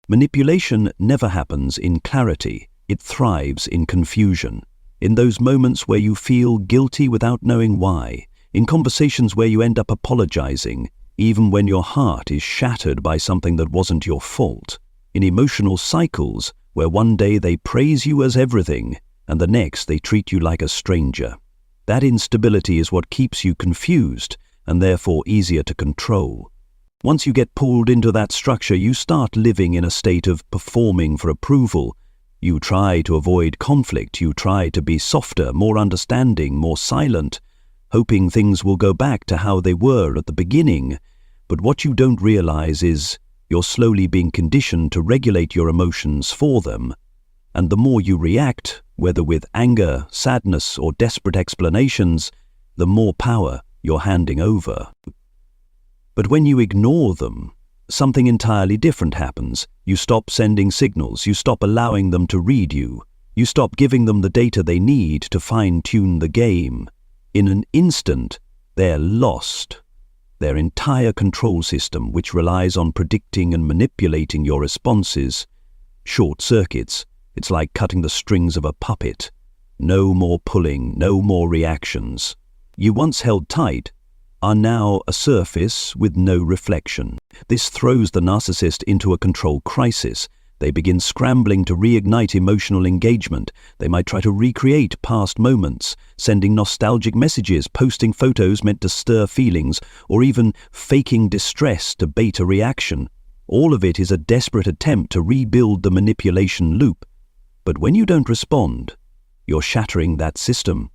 Manipulation never happens in clarity. It thrives in confusion. In those moments where you feel guilty without knowing why. In conversations where you end up apologizing, even when your heart is shattered by something that wasn't your fault. In emotional cycles where one day they praise you as everything, and the next they treat you like a stranger. That instability is what keeps you confused, and therefore easier to control. Once you get pulled into that structure, you start living in a state of performing for approval. You try to avoid conflict, you try to be softer, more understanding, more silent, hoping things will go back to how they were at the beginning. But what you don't realize is you're slowly being conditioned to regulate your emotions for them. And the more you react, whether with anger, sadness, or desperate explanations, the more power you're handing over. But when you ignore them, something entirely different happens. You stop sending signals, you stop allowing them to read you, you stop giving them the data they need to fine-tune the game. In an instant, they're lost. Their entire control system, which relies on predicting and manipulating your responses, short circuits. It's like cutting the strings of a puppet. No more pulling, no more reactions. You once held tight are now a surface with no reflection. This throws the narcissist into a control crisis. They begin scrambling to reignite emotional engagement. They might try to recreate past moments, sending nostalgic messages, posting photos meant to stir feelings, or even faking distress to bait a reaction. All of it is a desperate attempt to rebuild the manipulation loop. But when you don't respond, you're shattering that system.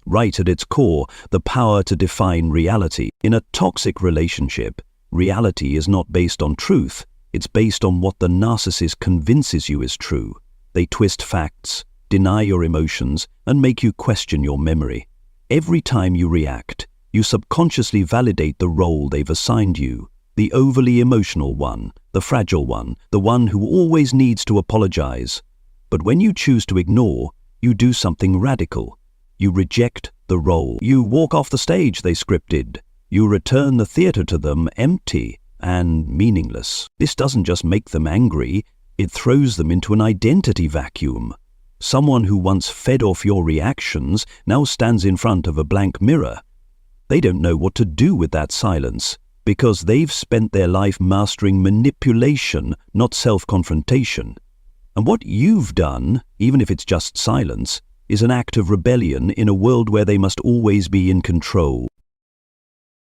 Right at its core, the power to define reality. In a toxic relationship, reality is not based on truth. It's based on what the narcissist convinces you is true. They twist facts, deny your emotions, and make you question your memory. Every time you react, you subconsciously validate the role they've assigned you. The overly emotional one, the fragile one, the one who always needs to apologize. But when you choose to ignore, you do something radical. You reject the role. You walk off the stage they scripted. You return the theater to them empty and meaningless. This doesn't just make them angry, it throws them into an identity vacuum. Someone who once fed off your reactions now stands in front of a blank mirror. They don't know what to do with that silence, because they've spent their life mastering manipulation, not self-confrontation. And what you've done, even if it's just silence, is an act of rebellion in a world where they must always be in control.